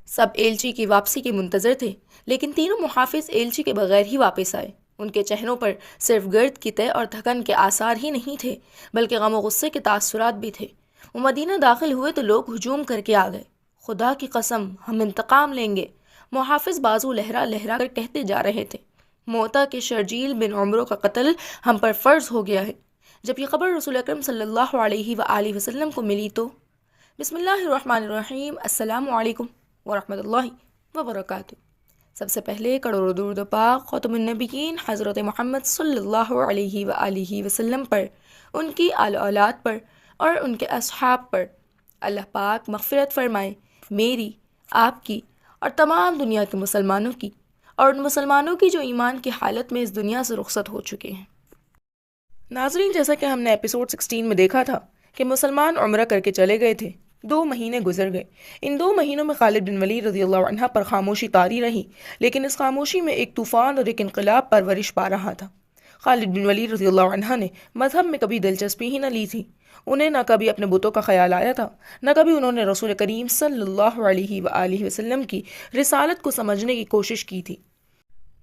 سب ایلچی کی واپسی کے منتظر تھے، لیکن تینوں محافظ ایلچی کے بغیر ہی واپس آئے۔ ان کے چہروں پر صرف گرد کی تہ اور تھکن کے آثار ہی نہیں تھے، بلکہ غم و غصے کے تاثرات بھی تھے۔ وہ مدینہ داخل ہوئے تو لوگ ہجوم کر کے آ گئے۔ خدا کی قسم، ہم انتقام لیں گے، محافظ بازو لہرا لہرا کر کہتے جا رہے تھے۔ موتا کے شرجیل بن عمرو کا قتل ہم پر فرض ہو گیا ہے۔ جب یہ خبر رسول اکرم صلی اللہ علیہ وآلہ وسلم کو ملی تو بسم اللہ الرحمن الرحیم، السلام علیکم ورحمۃ اللہ وبرکاتہ۔ سب سے پہلے کروڑوں درود و پاک خاتم النبیین حضرت محمد صلی اللہ علیہ وآلہ وسلم پر، ان کی آل و اولاد پر اور ان کے اصحاب پر۔ اللہ پاک مغفرت فرمائے میری، آپ کی اور تمام دنیا کے مسلمانوں کی، اور ان مسلمانوں کی جو ایمان کی حالت میں اس دنیا سے رخصت ہو چکے ہیں۔ ناظرین، جیسا کہ ہم نے ایپیسوڈ 16 میں دیکھا تھا کہ مسلمان عمرہ کر کے چلے گئے تھے۔ 2 مہینے گزر گئے۔ ان 2 مہینوں میں خالد بن ولید رضی اللہ عنہ پر خاموشی طاری رہی، لیکن اس خاموشی میں ایک طوفان اور ایک انقلاب پرورش پا رہا تھا۔ خالد بن ولید رضی اللہ عنہ نے مذہب میں کبھی دلچسپی ہی نہ لی تھی۔ انہیں نہ کبھی اپنے بتوں کا خیال آیا تھا، نہ کبھی انہوں نے رسول کریم صلی اللہ علیہ وآلہ وسلم کی رسالت کو سمجھنے کی کوشش کی تھی۔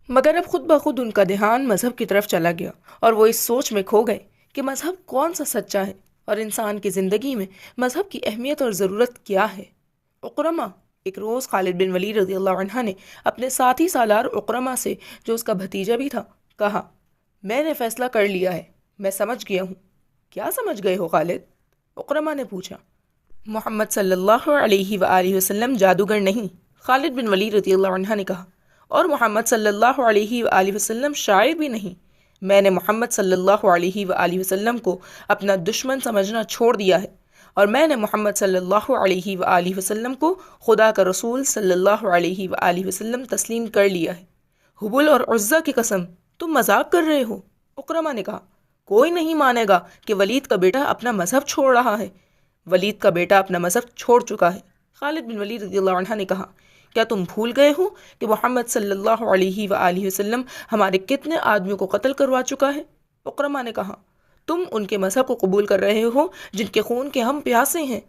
مگر اب خود بخود ان کا دھیان مذہب کی طرف چلا گیا، اور وہ اس سوچ میں کھو گئے کہ مذہب کون سا سچا ہے، اور انسان کی زندگی میں مذہب کی اہمیت اور ضرورت کیا ہے۔ اقرمہ، ایک روز خالد بن ولید رضی اللہ عنہ نے اپنے ساتھی سالار اقرمہ سے، جو اس کا بھتیجا بھی تھا، کہا، میں نے فیصلہ کر لیا ہے، میں سمجھ گیا ہوں۔ کیا سمجھ گئے ہو خالد؟ اقرمہ نے پوچھا۔ محمد صلی اللہ علیہ وآلہ وسلم جادوگر نہیں، خالد بن ولید رضی اللہ عنہ نے کہا، اور محمد صلی اللہ علیہ وآلہ وسلم شاعر بھی نہیں۔ میں نے محمد صلی اللہ علیہ وآلہ وسلم کو اپنا دشمن سمجھنا چھوڑ دیا ہے، اور میں نے محمد صلی اللہ علیہ وآلہ وسلم کو خدا کا رسول صلی اللہ علیہ وآلہ وسلم تسلیم کر لیا ہے۔ حبل اور عزہ کی قسم، تم مذاق کر رہے ہو؟ اقرمہ نے کہا، کوئی نہیں مانے گا کہ ولید کا بیٹا اپنا مذہب چھوڑ رہا ہے۔ ولید کا بیٹا اپنا مذہب چھوڑ چکا ہے۔ خالد بن ولید رضی اللہ عنہ نے کہا، کیا تم بھول گئے ہو کہ محمد صلی اللہ علیہ وآلہ وسلم ہمارے کتنے آدمیوں کو قتل کروا چکا ہے؟ اقرمہ نے کہا، تم ان کے مذہب کو قبول کر رہے ہو جن کے خون کے ہم پیاسے ہیں۔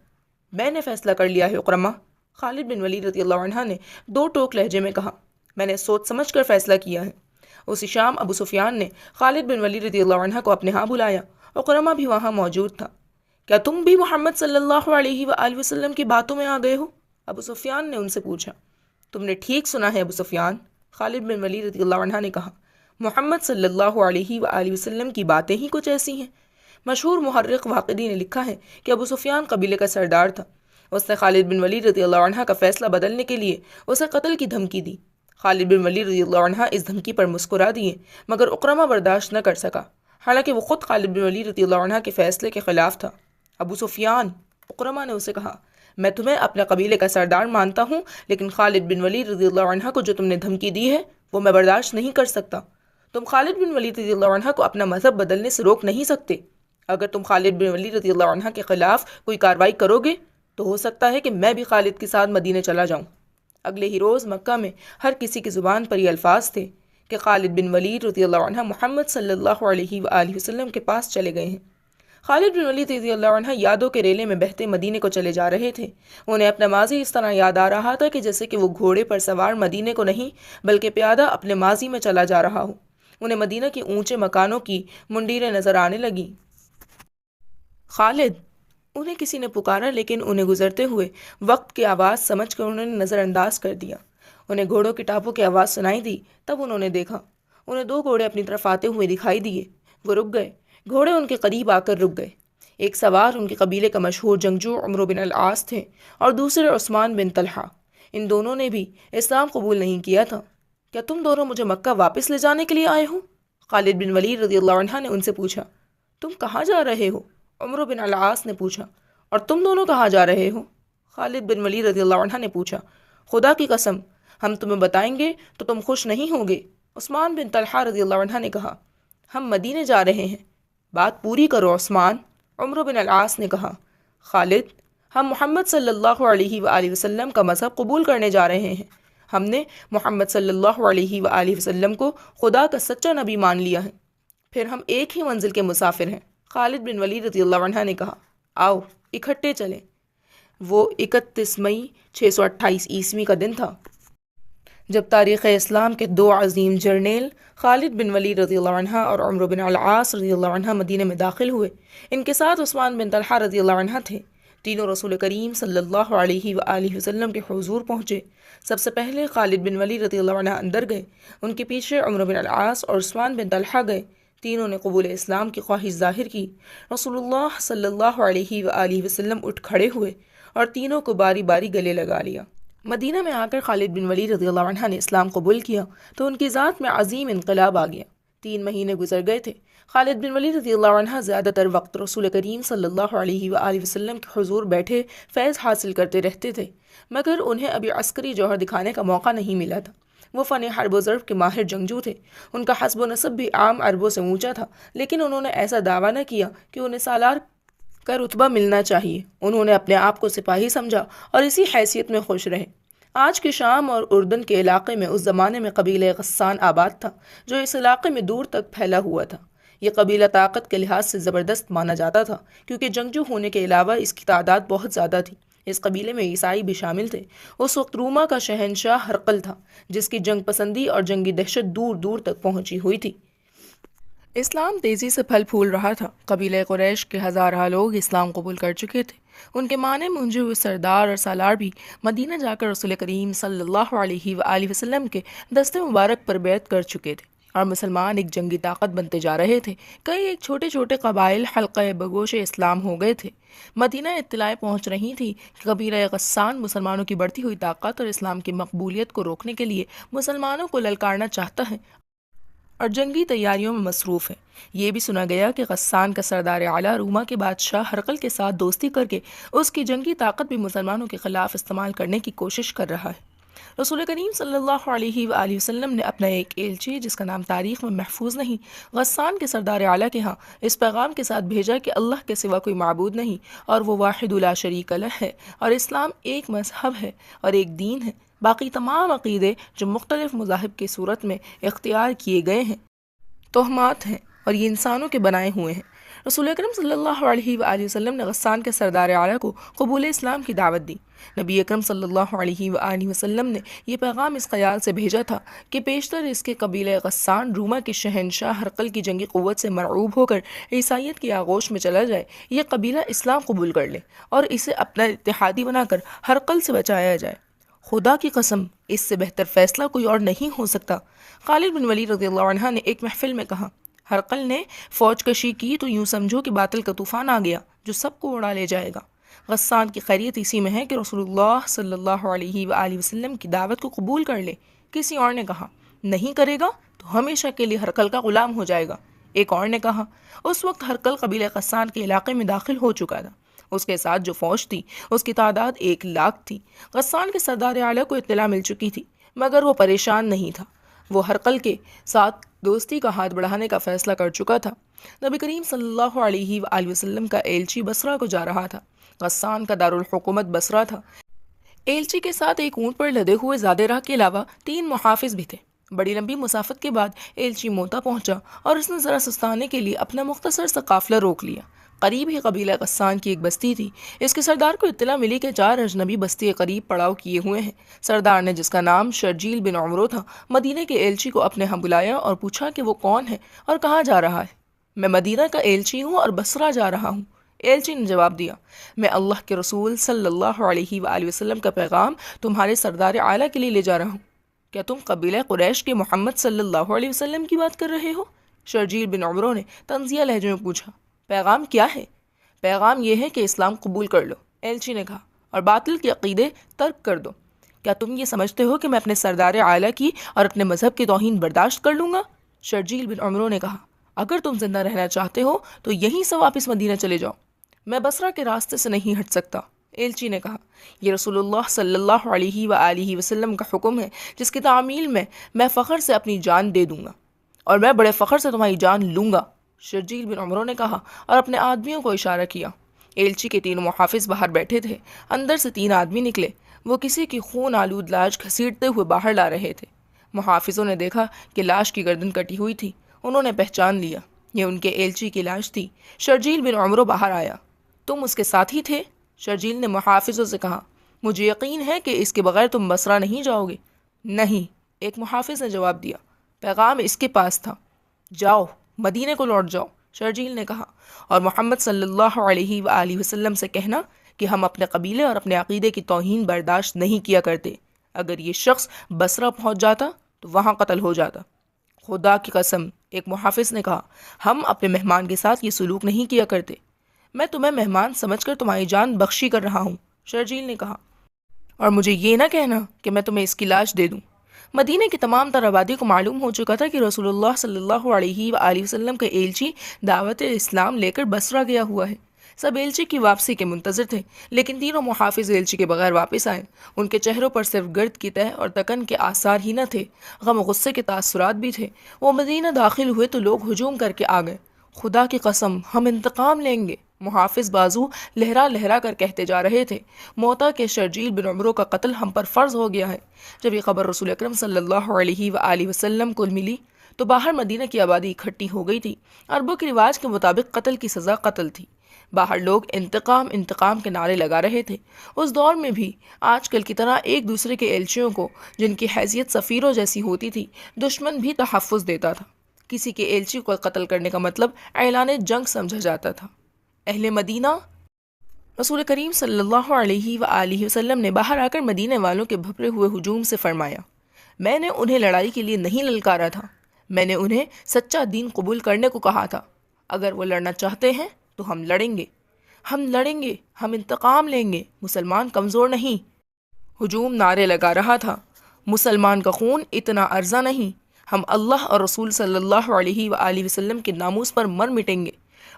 میں نے فیصلہ کر لیا ہے اقرمہ، خالد بن ولید رضی اللہ عنہ نے 2 ٹوک لہجے میں کہا، میں نے سوچ سمجھ کر فیصلہ کیا ہے۔ اسی شام ابو سفیان نے خالد بن ولید رضی اللہ عنہ کو اپنے ہاں بلایا۔ اقرمہ بھی وہاں موجود تھا۔ کیا تم بھی محمد صلی اللہ علیہ وآلہ وسلم کی باتوں میں آ گئے ہو؟ ابو سفیان نے ان سے پوچھا۔ تم نے ٹھیک سنا ہے ابو سفیان، خالد بن ولید رضی اللہ عنہ نے کہا، محمد صلی اللہ علیہ وآلہ وسلم کی باتیں ہی کچھ ایسی ہیں۔ مشہور محرخ واقدی نے لکھا ہے کہ ابو سفیان قبیلے کا سردار تھا۔ اس نے خالد بن ولید رضی اللہ عنہ کا فیصلہ بدلنے کے لیے اسے قتل کی دھمکی دی۔ خالد بن ولید رضی اللہ عنہ اس دھمکی پر مسکرا دیے، مگر اقرمہ برداشت نہ کر سکا، حالانکہ وہ خود خالد بن ولید رضی اللہ عنہ کے فیصلے کے خلاف تھا۔ ابو سفیان، اقرمہ نے اسے کہا، میں تمہیں اپنے قبیلے کا سردار مانتا ہوں، لیکن خالد بن ولید رضی اللہ عنہ کو جو تم نے دھمکی دی ہے وہ میں برداشت نہیں کر سکتا۔ تم خالد بن ولید رضی اللہ عنہ کو اپنا مذہب بدلنے سے روک نہیں سکتے۔ اگر تم خالد بن ولید رضی اللہ عنہ کے خلاف کوئی کارروائی کرو گے تو ہو سکتا ہے کہ میں بھی خالد کے ساتھ مدینے چلا جاؤں۔ اگلے ہی روز مکہ میں ہر کسی کی زبان پر یہ الفاظ تھے کہ خالد بن ولید رضی اللہ عنہ محمد صلی اللہ علیہ وآلہ وسلم کے پاس چلے گئے ہیں۔ خالد بن ولید رضی اللہ عنہ یادوں کے ریلے میں بہتے مدینے کو چلے جا رہے تھے۔ انہیں اپنا ماضی اس طرح یاد آ رہا تھا کہ جیسے کہ وہ گھوڑے پر سوار مدینے کو نہیں بلکہ پیادہ اپنے ماضی میں چلا جا رہا ہو۔ انہیں مدینہ کے اونچے مکانوں کی منڈیریں نظر آنے لگیں۔ خالد، انہیں کسی نے پکارا، لیکن انہیں گزرتے ہوئے وقت کی آواز سمجھ کر انہوں نے نظر انداز کر دیا۔ انہیں گھوڑوں کی ٹاپوں کی آواز سنائی دی، تب انہوں نے دیکھا، انہیں 2 گھوڑے اپنی طرف آتے ہوئے دکھائی دیے۔ وہ رک گئے، گھوڑے ان کے قریب آ کر رک گئے۔ ایک سوار ان کے قبیلے کا مشہور جنگجو عمرو بن العاص تھے، اور دوسرے عثمان بن طلحہ۔ ان دونوں نے بھی اسلام قبول نہیں کیا تھا۔ کیا تم دونوں مجھے مکہ واپس لے جانے کے لیے آئے ہو؟ خالد بن ولید رضی اللہ عنہ نے ان سے پوچھا۔ تم کہاں جا رہے ہو؟ عمرو بن العاص نے پوچھا۔ اور تم دونوں کہاں جا رہے ہو؟ خالد بن ولید رضی اللہ عنہ نے پوچھا۔ خدا کی قسم، ہم تمہیں بتائیں گے تو تم خوش نہیں ہوگے، عثمان بن طلحہ رضی اللہ عنہ نے کہا۔ ہم مدینے جا رہے ہیں۔ بات پوری کرو عثمان، عمرو بن العاص نے کہا۔ خالد، ہم محمد صلی اللہ علیہ وآلہ وسلم کا مذہب قبول کرنے جا رہے ہیں۔ ہم نے محمد صلی اللہ علیہ وآلہ وسلم کو خدا کا سچا نبی مان لیا ہے۔ پھر ہم ایک ہی منزل کے مسافر ہیں، خالد بن ولید رضی اللہ عنہ نے کہا۔ آؤ اکٹھے چلیں۔ وہ 31 مئی 628 عیسوی کا دن تھا جب تاریخ اسلام کے دو عظیم جرنیل خالد بن ولید رضی اللہ عنہ اور عمرو بن العاص رضی اللہ عنہ مدینہ میں داخل ہوئے۔ ان کے ساتھ عثمان بن طلحہ رضی اللہ عنہ تھے۔ تینوں رسول کریم صلی اللہ علیہ وآلہ وسلم کے حضور پہنچے۔ سب سے پہلے خالد بن ولید رضی اللہ عنہ اندر گئے، ان کے پیچھے عمرو بن العاص اور عثمان بن طلحہ گئے۔ تینوں نے قبول اسلام کی خواہش ظاہر کی۔ رسول اللہ صلی اللہ علیہ وآلہ وسلم اٹھ کھڑے ہوئے اور تینوں کو باری باری گلے لگا لیا۔ مدینہ میں آ کر خالد بن ولید رضی اللہ عنہ نے اسلام قبول کیا تو ان کی ذات میں عظیم انقلاب آ گیا۔ 3 مہینے گزر گئے تھے۔ خالد بن ولید رضی اللہ عنہ زیادہ تر وقت رسول کریم صلی اللہ علیہ وآلہ وسلم کے حضور بیٹھے فیض حاصل کرتے رہتے تھے، مگر انہیں ابھی عسکری جوہر دکھانے کا موقع نہیں ملا تھا۔ وہ فن حرب و ضرب کے ماہر جنگجو تھے۔ ان کا حسب و نسب بھی عام عربوں سے اونچا تھا، لیکن انہوں نے ایسا دعویٰ نہ کیا کہ انہیں سالار کا رتبہ ملنا چاہیے۔ انہوں نے اپنے آپ کو سپاہی سمجھا اور اسی حیثیت میں خوش رہے۔ آج کے شام اور اردن کے علاقے میں اس زمانے میں قبیلہ غسان آباد تھا، جو اس علاقے میں دور تک پھیلا ہوا تھا۔ یہ قبیلہ طاقت کے لحاظ سے زبردست مانا جاتا تھا، کیونکہ جنگجو ہونے کے علاوہ اس کی تعداد بہت زیادہ تھی۔ اس قبیلے میں عیسائی بھی شامل تھے۔ اس وقت روما کا شہنشاہ ہرقل تھا، جس کی جنگ پسندی اور جنگی دہشت دور دور تک پہنچی ہوئی تھی۔ اسلام تیزی سے پھل پھول رہا تھا۔ قبیلہ قریش کے ہزارہ لوگ اسلام قبول کر چکے تھے۔ ان کے معنی منجے ہوئے سردار اور سالار بھی مدینہ جا کر رسول کریم صلی اللہ علیہ وآلہ وسلم کے دست مبارک پر بیعت کر چکے تھے اور مسلمان ایک جنگی طاقت بنتے جا رہے تھے۔ کئی ایک چھوٹے چھوٹے قبائل حلقہ بگوش اسلام ہو گئے تھے۔ مدینہ اطلاعیں پہنچ رہی تھی کہ قبیلہ غسان مسلمانوں کی بڑھتی ہوئی طاقت اور اسلام کی مقبولیت کو روکنے کے لیے مسلمانوں کو للکارنا چاہتا ہے اور جنگی تیاریوں میں مصروف ہے۔ یہ بھی سنا گیا کہ غسان کا سردار اعلیٰ روما کے بادشاہ ہرقل کے ساتھ دوستی کر کے اس کی جنگی طاقت بھی مسلمانوں کے خلاف استعمال کرنے کی کوشش کر رہا ہے۔ رسول کریم صلی اللہ علیہ وآلہ وسلم نے اپنا ایک ایلچی، جس کا نام تاریخ میں محفوظ نہیں، غسان کے سردار اعلیٰ کے ہاں اس پیغام کے ساتھ بھیجا کہ اللہ کے سوا کوئی معبود نہیں اور وہ واحد لا شریک لہ ہے، اور اسلام ایک مذہب ہے اور ایک دین ہے۔ باقی تمام عقیدے جو مختلف مذاہب کی صورت میں اختیار کیے گئے ہیں توہمات ہیں اور یہ انسانوں کے بنائے ہوئے ہیں۔ رسول اکرم صلی اللہ علیہ وآلہ وسلم نے غسان کے سردار اعلیٰ کو قبول اسلام کی دعوت دی۔ نبی اکرم صلی اللہ علیہ وآلہ وسلم نے یہ پیغام اس خیال سے بھیجا تھا کہ بیشتر اس کے قبیلہ غسان روما کے شہنشاہ ہرقل کی جنگی قوت سے مرعوب ہو کر عیسائیت کی آغوش میں چلا جائے، یہ قبیلہ اسلام قبول کر لے اور اسے اپنا اتحادی بنا کر ہرقل سے بچایا جائے۔ خدا کی قسم، اس سے بہتر فیصلہ کوئی اور نہیں ہو سکتا۔ خالد بن ولید رضی اللہ عنہ نے ایک محفل میں کہا، ہرقل نے فوج کشی کی تو یوں سمجھو کہ باطل کا طوفان آ گیا جو سب کو اڑا لے جائے گا۔ غسان کی خیریت اسی میں ہے کہ رسول اللہ صلی اللہ علیہ وآلہ وسلم کی دعوت کو قبول کر لے۔ کسی اور نے کہا، نہیں کرے گا تو ہمیشہ کے لیے ہرقل کا غلام ہو جائے گا۔ ایک اور نے کہا، اس وقت ہرقل قبیلہ غسان کے علاقے میں داخل ہو چکا تھا۔ اس کے ساتھ جو فوج تھی اس کی تعداد 1,00,000 تھی۔ غسان کے سردار اعلیٰ کو اطلاع مل چکی تھی، مگر وہ پریشان نہیں تھا۔ وہ ہرقل کے ساتھ دوستی کا ہاتھ بڑھانے کا فیصلہ کر چکا تھا۔ نبی کریم صلی اللہ علیہ وآلہ وسلم کا ایلچی بصرہ کو جا رہا تھا۔ غسان کا دارالحکومت بصرہ تھا۔ ایلچی کے ساتھ ایک اونٹ پر لدے ہوئے زیادہ راہ کے علاوہ 3 محافظ بھی تھے۔ بڑی لمبی مسافت کے بعد ایلچی موتا پہنچا اور اس نے ذرا سستانے کے لیے اپنا مختصر سا قافلہ روک لیا۔ قریب ہی قبیلہ غسان کی ایک بستی تھی۔ اس کے سردار کو اطلاع ملی کہ 4 اجنبی بستی قریب پڑاؤ کیے ہوئے ہیں۔ سردار نے، جس کا نام شرجیل بن عمرو تھا، مدینہ کے ایلچی کو اپنے ہاں بلایا اور پوچھا کہ وہ کون ہے اور کہاں جا رہا ہے۔ میں مدینہ کا ایلچی ہوں اور بصرہ جا رہا ہوں۔ ایلچی نے جواب دیا، میں اللہ کے رسول صلی اللہ علیہ وآلہ وسلم کا پیغام تمہارے سردار اعلیٰ کے لیے لے جا رہا ہوں۔ کیا تم قبیلہ قریش کے محمد صلی اللہ علیہ وسلم کی بات کر رہے ہو؟ شرجیل بن عمرو نے طنزیہ لہجے میں پوچھا۔ پیغام کیا ہے؟ پیغام یہ ہے کہ اسلام قبول کر لو، ایلچی نے کہا، اور باطل کے عقیدے ترک کر دو۔ کیا تم یہ سمجھتے ہو کہ میں اپنے سردار اعلیٰ کی اور اپنے مذہب کی توہین برداشت کر لوں گا؟ شرجیل بن عمرو نے کہا، اگر تم زندہ رہنا چاہتے ہو تو یہیں سے واپس مدینہ چلے جاؤ۔ میں بصرہ کے راستے سے نہیں ہٹ سکتا، ایلچی نے کہا۔ یہ رسول اللہ صلی اللہ علیہ وآلہ وسلم کا حکم ہے، جس کی تعمیل میں فخر سے اپنی جان دے دوں گا، اور میں بڑے فخر سے تمہاری جان لوں گا، شرجیل بن عمرو نے کہا اور اپنے آدمیوں کو اشارہ کیا۔ ایلچی کے 3 محافظ باہر بیٹھے تھے۔ اندر سے 3 آدمی نکلے۔ وہ کسی کی خون آلود لاش گھسیٹتے ہوئے باہر لا رہے تھے۔ محافظوں نے دیکھا کہ لاش کی گردن کٹی ہوئی تھی۔ انہوں نے پہچان لیا، یہ ان کے ایلچی کی لاش تھی۔ شرجیل بن عمرو باہر آیا۔ تم اس کے ساتھی تھے؟ شرجیل نے محافظوں سے کہا، مجھے یقین ہے کہ اس کے بغیر تم بصرہ نہیں جاؤ گے۔ نہیں، ایک محافظ نے جواب دیا، پیغام اس کے پاس تھا۔ جاؤ، مدینے کو لوٹ جاؤ، شرجیل نے کہا، اور محمد صلی اللہ علیہ وآلہ وسلم سے کہنا کہ ہم اپنے قبیلے اور اپنے عقیدے کی توہین برداشت نہیں کیا کرتے۔ اگر یہ شخص بصرہ پہنچ جاتا تو وہاں قتل ہو جاتا۔ خدا کی قسم، ایک محافظ نے کہا، ہم اپنے مہمان کے ساتھ یہ سلوک نہیں کیا کرتے۔ میں تمہیں مہمان سمجھ کر تمہاری جان بخشی کر رہا ہوں، شرجیل نے کہا، اور مجھے یہ نہ کہنا کہ میں تمہیں اس کی لاش دے دوں۔ مدینہ کی تمام تر آبادی کو معلوم ہو چکا تھا کہ رسول اللہ صلی اللہ علیہ وآلہ وسلم کا ایلچی دعوت اسلام لے کر بصرہ گیا ہوا ہے۔ سب ایلچی کی واپسی کے منتظر تھے، لیکن تینوں محافظ ایلچی کے بغیر واپس آئے۔ ان کے چہروں پر صرف گرد کی تہ اور تکن کے آثار ہی نہ تھے، غم و غصے کے تاثرات بھی تھے۔ وہ مدینہ داخل ہوئے تو لوگ ہجوم کر کے آ گئے۔ خدا کی قسم، ہم انتقام لیں گے، محافظ بازو لہرا لہرا کر کہتے جا رہے تھے۔ موتا کے شرجیل بن عمرو کا قتل ہم پر فرض ہو گیا ہے۔ جب یہ خبر رسول اکرم صلی اللہ علیہ وآلہ وسلم کو ملی تو باہر مدینہ کی آبادی اکٹھی ہو گئی تھی۔ عربوں کے رواج کے مطابق قتل کی سزا قتل تھی۔ باہر لوگ انتقام انتقام کے نعرے لگا رہے تھے۔ اس دور میں بھی آج کل کی طرح ایک دوسرے کے ایلچیوں کو، جن کی حیثیت سفیروں جیسی ہوتی تھی، دشمن بھی تحفظ دیتا تھا۔ کسی کے ایلچی کو قتل کرنے کا مطلب اعلان جنگ سمجھا جاتا تھا۔ اہل مدینہ، رسول کریم صلی اللہ علیہ وآلہ وسلم نے باہر آ کر مدینے والوں کے بھپرے ہوئے ہجوم سے فرمایا، میں نے انہیں لڑائی کے لیے نہیں للکارا تھا، میں نے انہیں سچا دین قبول کرنے کو کہا تھا۔ اگر وہ لڑنا چاہتے ہیں تو ہم لڑیں گے، ہم انتقام لیں گے، مسلمان کمزور نہیں۔ ہجوم نعرے لگا رہا تھا، مسلمان کا خون اتنا ارزاں نہیں، ہم اللہ اور رسول صلی اللہ علیہ وآلہ وسلم کے ناموس پر مر مٹیں گے۔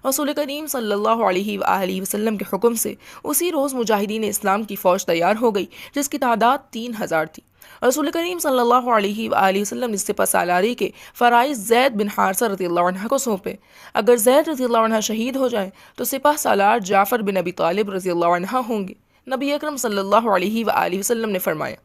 رسول کریم صلی اللہ علیہ وآلہ وسلم کے حکم سے اسی روز مجاہدین اسلام کی فوج تیار ہو گئی، جس کی تعداد 3000 تھی۔ رسول کریم صلی اللہ علیہ وآلہ وسلم نے سپہ سالاری کے فرائض زید بن حارثہ رضی اللہ عنہ کو سونپے۔ اگر زید رضی اللہ عنہ شہید ہو جائیں تو سپہ سالار جعفر بن ابی طالب رضی اللہ عنہ ہوں گے۔ نبی اکرم صلی اللہ علیہ وآلہ وسلم نے فرمایا،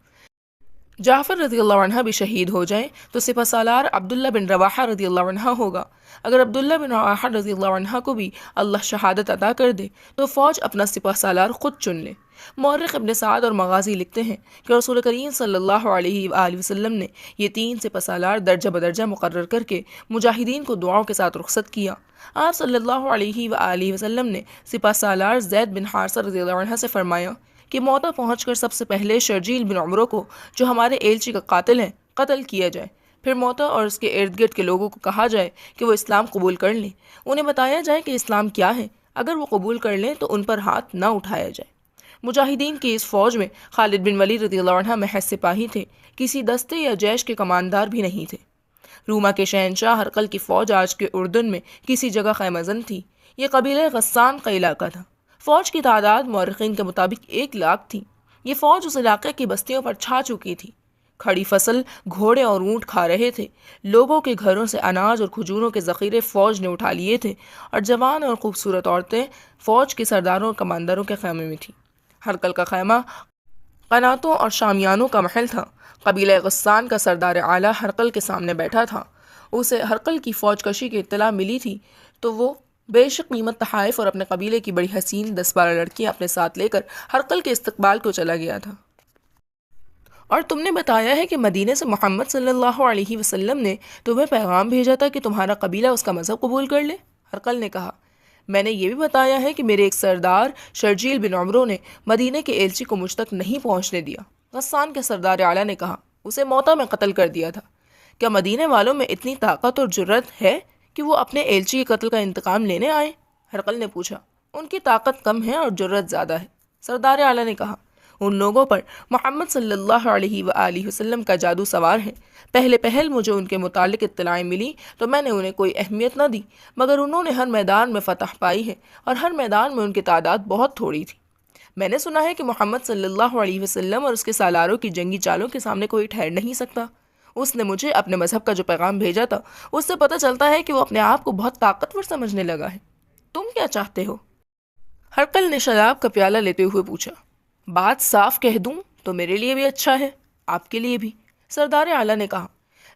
جعفر رضی اللہ عنہ بھی شہید ہو جائیں تو سپہ سالار عبداللہ بن رواحہ رضی اللہ عنہ ہوگا۔ اگر عبداللہ بن رواحہ رضی اللہ عنہ کو بھی اللہ شہادت عطا کر دے تو فوج اپنا سپہ سالار خود چن لے۔ مورخ ابن سعد اور مغازی لکھتے ہیں کہ رسول کریم صلی اللہ علیہ وآلہ وسلم نے یہ 3 سپہ سالار درجہ بدرجہ مقرر کر کے مجاہدین کو دعاؤں کے ساتھ رخصت کیا۔ آپ صلی اللہ علیہ وآلہ وسلم نے سپہ سالار زید بن حارثہ رضی اللہ عنہ سے فرمایا کہ موتا پہنچ کر سب سے پہلے شرجیل بن عمرو کو، جو ہمارے ایلچی کا قاتل ہیں، قتل کیا جائے۔ پھر موتا اور اس کے ارد گرد کے لوگوں کو کہا جائے کہ وہ اسلام قبول کر لیں۔ انہیں بتایا جائے کہ اسلام کیا ہے، اگر وہ قبول کر لیں تو ان پر ہاتھ نہ اٹھایا جائے۔ مجاہدین کی اس فوج میں خالد بن ولید رضی اللہ عنہ محض سپاہی تھے، کسی دستے یا جیش کے کماندار بھی نہیں تھے۔ روما کے شہنشاہ ہرقل کی فوج آج کے اردن میں کسی جگہ خیمہ زن تھی۔ یہ قبیلہ غسان کا علاقہ تھا۔ فوج کی تعداد مورخین کے مطابق 1,00,000 تھی۔ یہ فوج اس علاقے کی بستیوں پر چھا چکی تھی۔ کھڑی فصل گھوڑے اور اونٹ کھا رہے تھے۔ لوگوں کے گھروں سے اناج اور کھجوروں کے ذخیرے فوج نے اٹھا لیے تھے، اور جوان اور خوبصورت عورتیں فوج کے سرداروں اور کمانداروں کے خیمے میں تھیں۔ ہرقل کا خیمہ قناتوں اور شامیانوں کا محل تھا۔ قبیلہ غسان کا سردار اعلیٰ ہرقل کے سامنے بیٹھا تھا۔ اسے ہرقل کی فوج کشی کی اطلاع ملی تھی تو وہ بے شک قیمت تحائف اور اپنے قبیلے کی بڑی حسین 10-12 لڑکیاں اپنے ساتھ لے کر ہرقل کے استقبال کو چلا گیا تھا۔ اور تم نے بتایا ہے کہ مدینے سے محمد صلی اللہ علیہ وسلم نے تمہیں پیغام بھیجا تھا کہ تمہارا قبیلہ اس کا مذہب قبول کر لے؟ ہرقل نے کہا، میں نے یہ بھی بتایا ہے کہ میرے ایک سردار شرجیل بن عمرو نے مدینے کے ایلچی کو مجھ تک نہیں پہنچنے دیا۔ غسان کے سردار اعلیٰ نے کہا، اسے موتا میں قتل کر دیا تھا۔ کیا مدینے والوں میں اتنی طاقت اور جرت ہے کہ وہ اپنے ایلچی کے قتل کا انتقام لینے آئے؟ ہرقل نے پوچھا۔ ان کی طاقت کم ہے اور جرت زیادہ ہے، سردار اعلیٰ نے کہا۔ ان لوگوں پر محمد صلی اللہ علیہ وآلہ وسلم کا جادو سوار ہے۔ پہل مجھے ان کے متعلق اطلاعیں ملی تو میں نے انہیں کوئی اہمیت نہ دی، مگر انہوں نے ہر میدان میں فتح پائی ہے اور ہر میدان میں ان کی تعداد بہت تھوڑی تھی۔ میں نے سنا ہے کہ محمد صلی اللہ علیہ وسلم اور اس کے سالاروں کی جنگی چالوں کے سامنے کوئی ٹھہر نہیں سکتا۔ اس نے مجھے اپنے مذہب کا جو پیغام بھیجا تھا اس سے پتہ چلتا ہے کہ وہ اپنے آپ کو بہت طاقتور سمجھنے لگا ہے۔ تم کیا چاہتے ہو؟ ہرقل نے شراب کا پیالہ لیتے ہوئے پوچھا۔ بات صاف کہہ دوں تو میرے لیے بھی اچھا ہے، آپ کے لیے بھی، سردار اعلیٰ نے کہا۔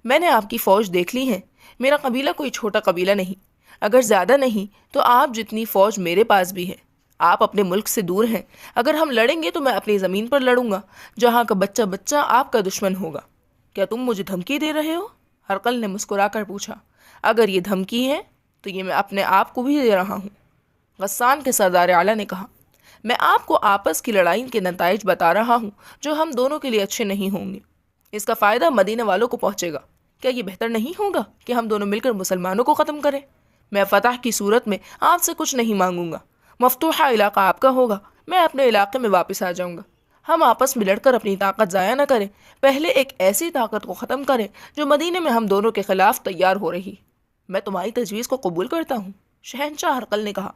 میں نے آپ کی فوج دیکھ لی ہے۔ میرا قبیلہ کوئی چھوٹا قبیلہ نہیں، اگر زیادہ نہیں تو آپ جتنی فوج میرے پاس بھی ہے۔ آپ اپنے ملک سے دور ہیں، اگر ہم لڑیں گے تو میں اپنی زمین پر لڑوں گا جہاں کا بچہ بچہ آپ کا دشمن ہوگا۔ کیا تم مجھے دھمکی دے رہے ہو؟ ہرقل نے مسکرا کر پوچھا۔ اگر یہ دھمکی ہے تو یہ میں اپنے آپ کو بھی دے رہا ہوں، غسان کے سردار اعلیٰ نے کہا۔ میں آپ کو آپس کی لڑائی کے نتائج بتا رہا ہوں جو ہم دونوں کے لیے اچھے نہیں ہوں گے۔ اس کا فائدہ مدینہ والوں کو پہنچے گا۔ کیا یہ بہتر نہیں ہوگا کہ ہم دونوں مل کر مسلمانوں کو ختم کریں؟ میں فتح کی صورت میں آپ سے کچھ نہیں مانگوں گا، مفتوحہ علاقہ آپ کا ہوگا، میں اپنے علاقے میں واپس آ جاؤں گا۔ ہم آپس میں لڑ کر اپنی طاقت ضائع نہ کریں، پہلے ایک ایسی طاقت کو ختم کریں جو مدینے میں ہم دونوں کے خلاف تیار ہو رہی۔ میں تمہاری تجویز کو قبول کرتا ہوں، شہنشاہ ہرقل نے کہا۔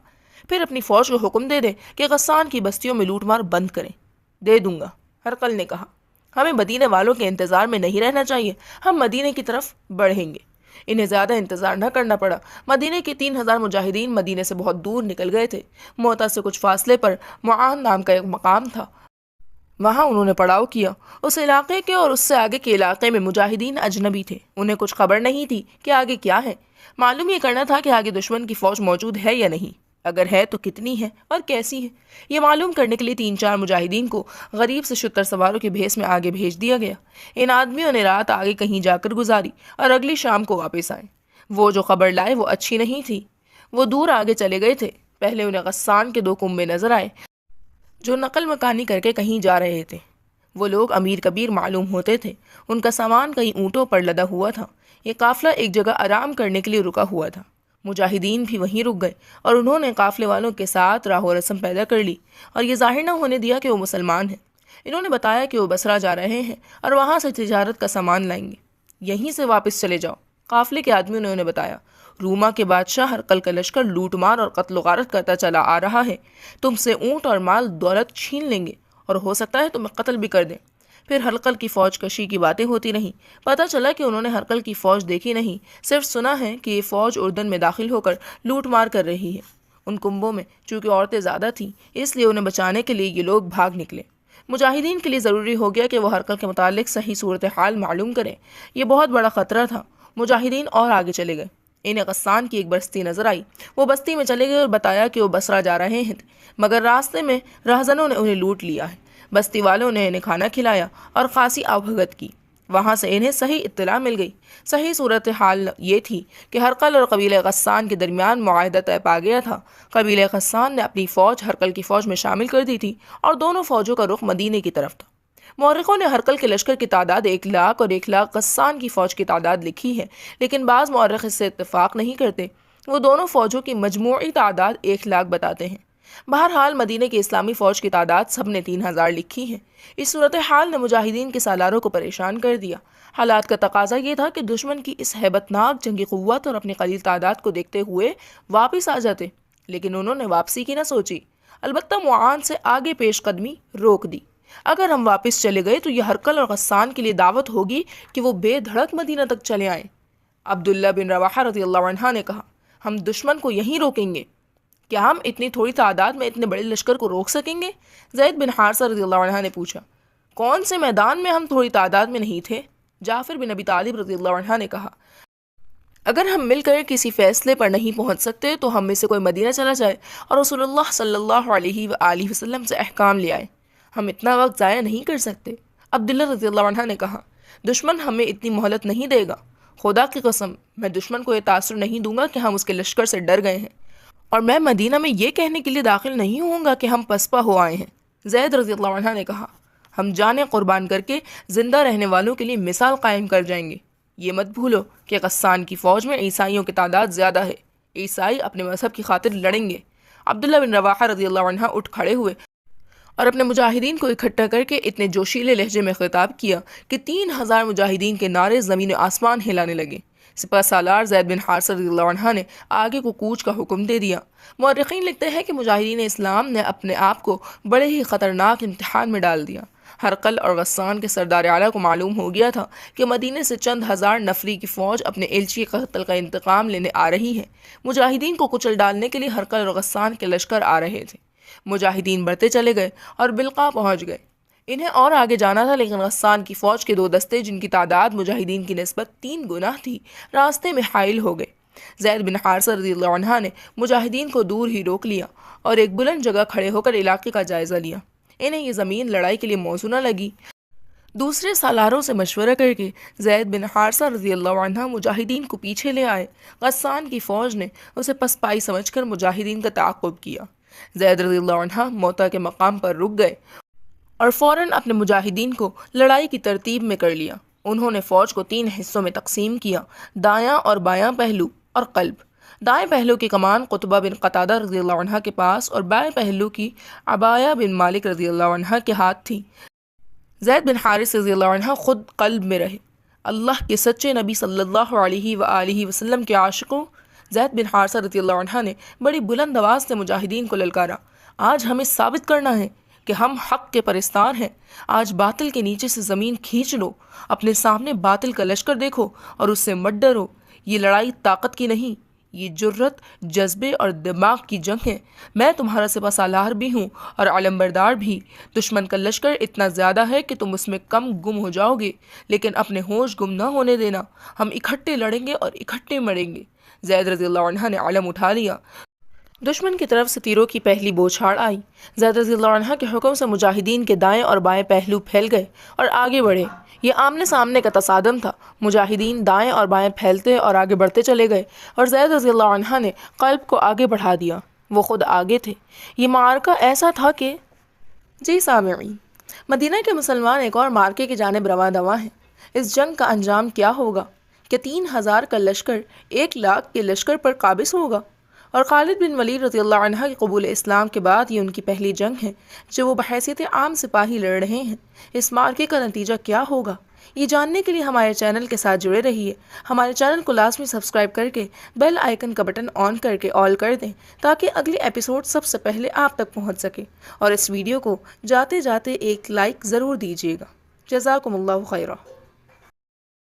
پھر اپنی فوج کو حکم دے دیں کہ غسان کی بستیوں میں لوٹ مار بند کریں۔ دے دوں گا، ہرقل نے کہا۔ ہمیں مدینے والوں کے انتظار میں نہیں رہنا چاہیے، ہم مدینے کی طرف بڑھیں گے۔ انہیں زیادہ انتظار نہ کرنا پڑا۔ مدینے کے 3000 مجاہدین مدینے سے بہت دور نکل گئے تھے۔ موتا سے کچھ فاصلے پر معان نام کا ایک مقام تھا، وہاں انہوں نے پڑاؤ کیا۔ اس علاقے کے اور اس سے آگے کے علاقے میں مجاہدین اجنبی تھے، انہیں کچھ خبر نہیں تھی کہ آگے کیا ہے۔ معلوم یہ کرنا تھا کہ آگے دشمن کی فوج موجود ہے یا نہیں، اگر ہے تو کتنی ہے اور کیسی ہے۔ یہ معلوم کرنے کے لیے 3-4 مجاہدین کو غریب سے شتر سواروں کے بھیس میں آگے بھیج دیا گیا۔ ان آدمیوں نے رات آگے کہیں جا کر گزاری اور اگلی شام کو واپس آئے۔ وہ جو خبر لائے وہ اچھی نہیں تھی۔ وہ دور آگے چلے گئے تھے۔ پہلے انہیں غسان کے 2 کنبے نظر آئے جو نقل مکانی کر کے کہیں جا رہے تھے۔ وہ لوگ امیر کبیر معلوم ہوتے تھے، ان کا سامان کئی اونٹوں پر لدا ہوا تھا۔ یہ قافلہ ایک جگہ آرام کرنے کے لیے رکا ہوا تھا۔ مجاہدین بھی وہیں رک گئے اور انہوں نے قافلے والوں کے ساتھ راہ و رسم پیدا کر لی اور یہ ظاہر نہ ہونے دیا کہ وہ مسلمان ہیں۔ انہوں نے بتایا کہ وہ بصرہ جا رہے ہیں اور وہاں سے تجارت کا سامان لائیں گے، یہیں سے واپس چلے جاؤ۔ قافلے کے آدمیوں نے انہیں بتایا، روما کے بادشاہ ہرقل کا لشکر لوٹ مار اور قتل و غارت کرتا چلا آ رہا ہے، تم سے اونٹ اور مال دولت چھین لیں گے اور ہو سکتا ہے تمہیں قتل بھی کر دیں۔ پھر ہرقل کی فوج کشی کی باتیں ہوتی رہیں۔ پتہ چلا کہ انہوں نے ہرقل کی فوج دیکھی نہیں، صرف سنا ہے کہ یہ فوج اردن میں داخل ہو کر لوٹ مار کر رہی ہے۔ ان کنبوں میں چونکہ عورتیں زیادہ تھیں، اس لیے انہیں بچانے کے لیے یہ لوگ بھاگ نکلے۔ مجاہدین کے لیے ضروری ہو گیا کہ وہ ہرقل کے متعلق صحیح صورتحال معلوم کریں۔ یہ بہت بڑا خطرہ تھا۔ مجاہدین اور آگے چلے گئے۔ انہیں غسان کی ایک بستی نظر آئی۔ وہ بستی میں چلے گئے اور بتایا کہ وہ بصرہ جا رہے ہیں، مگر راستے میں رہزنوں نے انہیں لوٹ لیا ہے۔ بستی والوں نے انہیں کھانا کھلایا اور خاصی آبھگت کی۔ وہاں سے انہیں صحیح اطلاع مل گئی۔ صحیح صورتحال یہ تھی کہ ہرقل اور قبیلہ غسان کے درمیان معاہدہ طے پا گیا تھا۔ قبیلہ غسان نے اپنی فوج ہرقل کی فوج میں شامل کر دی تھی اور دونوں فوجوں کا رخ مدینے کی طرف تھا۔ مورخوں نے ہرقل کے لشکر کی تعداد 1,00,000 اور 1,00,000 غسان کی فوج کی تعداد لکھی ہے، لیکن بعض مورخ اس سے اتفاق نہیں کرتے۔ وہ دونوں فوجوں کی مجموعی تعداد 1,00,000 بتاتے ہیں۔ بہرحال مدینہ کی اسلامی فوج کی تعداد سب نے 3,000 لکھی ہے۔ اس صورتحال نے مجاہدین کے سالاروں کو پریشان کر دیا۔ حالات کا تقاضا یہ تھا کہ دشمن کی اس ہیبت ناک جنگی قوت اور اپنی قلیل تعداد کو دیکھتے ہوئے واپس آ جاتے، لیکن انہوں نے واپسی کی نہ سوچی، البتہ معان سے آگے پیش قدمی روک دی۔ اگر ہم واپس چلے گئے تو یہ ہرقل اور غسان کے لیے دعوت ہوگی کہ وہ بے دھڑک مدینہ تک چلے آئیں۔ عبداللہ بن رواحہ رضی اللہ عنہ نے کہا، ہم دشمن کو یہیں روکیں گے۔ کیا ہم اتنی تھوڑی تعداد میں اتنے بڑے لشکر کو روک سکیں گے؟ زید بن حارثہ رضی اللہ عنہ نے پوچھا۔ کون سے میدان میں ہم تھوڑی تعداد میں نہیں تھے؟ جعفر بن ابی طالب رضی اللہ عنہ نے کہا، اگر ہم مل کر کسی فیصلے پر نہیں پہنچ سکتے تو ہم میں سے کوئی مدینہ چلا جائے اور رسول اللہ صلی اللہ علیہ وآلہ وسلم سے احکام لے آئے، ہم اتنا وقت ضائع نہیں کر سکتے۔ عبداللہ رضی اللہ عنہ نے کہا، دشمن ہمیں اتنی مہلت نہیں دے گا، خدا کی قسم میں دشمن کو یہ تاثر نہیں دوں گا کہ ہم اس کے لشکر سے ڈر گئے ہیں، اور میں مدینہ میں یہ کہنے کے لیے داخل نہیں ہوں گا کہ ہم پسپا ہو آئے ہیں۔ زید رضی اللہ عنہ نے کہا، ہم جانیں قربان کر کے زندہ رہنے والوں کے لیے مثال قائم کر جائیں گے۔ یہ مت بھولو کہ غسان کی فوج میں عیسائیوں کی تعداد زیادہ ہے، عیسائی اپنے مذہب کی خاطر لڑیں گے۔ عبداللہ بن رواحہ رضی اللہ عنہ اٹھ کھڑے ہوئے اور اپنے مجاہدین کو اکٹھا کر کے اتنے جوشیلے لہجے میں خطاب کیا کہ 3,000 مجاہدین کے نعرے زمین و آسمان ہلانے لگے۔ سپہ سالار زید بن حارثہ رضی اللہ عنہ نے آگے کو کوچ کا حکم دے دیا۔ مورخین لکھتے ہیں کہ مجاہدین اسلام نے اپنے آپ کو بڑے ہی خطرناک امتحان میں ڈال دیا۔ ہرقل اور غسان کے سردار اعلیٰ کو معلوم ہو گیا تھا کہ مدینے سے چند ہزار نفری کی فوج اپنے ایلچی قتل کا انتقام لینے آ رہی ہے۔ مجاہدین کو کچل ڈالنے کے لیے ہرقل اور غسان کے لشکر آ رہے تھے۔ مجاہدین بڑھتے چلے گئے اور بلقا پہنچ گئے۔ انہیں اور آگے جانا تھا، لیکن غسان کی فوج کے 2 دستے جن کی تعداد مجاہدین کی نسبت 3 گنا تھی، راستے میں حائل ہو گئے۔ زید بن حارثہ رضی اللہ عنہ نے مجاہدین کو دور ہی روک لیا اور ایک بلند جگہ کھڑے ہو کر علاقے کا جائزہ لیا۔ انہیں یہ زمین لڑائی کے لیے موزوں نہ لگی۔ دوسرے سالاروں سے مشورہ کر کے زید بن حارثہ رضی اللہ عنہ مجاہدین کو پیچھے لے آئے۔ غسان کی فوج نے اسے پسپائی سمجھ کر مجاہدین کا تعاقب کیا۔ زید رضی اللہ عنہ موتا کے مقام پر رک گئے اور فوراً اپنے مجاہدین کو لڑائی کی ترتیب میں کر لیا۔ انہوں نے فوج کو 3 حصوں میں تقسیم کیا، دایاں اور بایاں پہلو اور قلب۔ دائیں پہلو کی کمان قطبہ بن قتادہ رضی اللہ عنہ کے پاس اور بائیں پہلو کی عبایہ بن مالک رضی اللہ عنہ کے ہاتھ تھی۔ زید بن حارث رضی اللہ عنہ خود قلب میں رہے۔ اللہ کے سچے نبی صلی اللہ علیہ وآلہ وسلم کے عاشقوں، زید بن حارثہ رضی اللہ عنہ نے بڑی بلند آواز سے مجاہدین کو للکارا، آج ہمیں ثابت کرنا ہے کہ ہم حق کے پرستار ہیں۔ آج باطل کے نیچے سے زمین کھینچ لو، اپنے سامنے باطل کا لشکر دیکھو اور اس سے مت ڈرو۔ یہ لڑائی طاقت کی نہیں، یہ جرت، جذبے اور دماغ کی جنگ ہے۔ میں تمہارا سپہ سالار بھی ہوں اور علمبردار بھی۔ دشمن کا لشکر اتنا زیادہ ہے کہ تم اس میں کم گم ہو جاؤ گے، لیکن اپنے ہوش گم نہ ہونے دینا۔ ہم اکٹھے لڑیں گے اور اکٹھے مریں گے۔ زید رضی اللہ عنہ نے علم اٹھا لیا۔ دشمن کی طرف سے تیروں کی پہلی بوچھاڑ آئی۔ زید رضی اللہ عنہ کے حکم سے مجاہدین کے دائیں اور بائیں پہلو پھیل گئے اور آگے بڑھے۔ یہ آمنے سامنے کا تصادم تھا۔ مجاہدین دائیں اور بائیں پھیلتے اور آگے بڑھتے چلے گئے اور زید رضی اللہ عنہ نے قلب کو آگے بڑھا دیا۔ وہ خود آگے تھے۔ یہ معرکہ ایسا تھا کہ جی سامعین، مدینہ کے مسلمان ایک اور معرکے کی جانب رواں دواں ہیں۔ اس جنگ کا انجام کیا ہوگا؟ کہ 3000 کا لشکر 1,00,000 کے لشکر پر قابض ہوگا؟ اور خالد بن ولید رضی اللہ عنہ کے قبول اسلام کے بعد یہ ان کی پہلی جنگ ہے جو وہ بحیثیت عام سپاہی لڑ رہے ہیں۔ اس معرکے کا نتیجہ کیا ہوگا؟ یہ جاننے کے لیے ہمارے چینل کے ساتھ جڑے رہیے۔ ہمارے چینل کو لازمی سبسکرائب کر کے بیل آئیکن کا بٹن آن کر کے آل کر دیں تاکہ اگلے ایپیسوڈ سب سے پہلے آپ تک پہنچ سکے، اور اس ویڈیو کو جاتے جاتے ایک لائک ضرور دیجیے گا۔ جزاکم اللہ خیرہ۔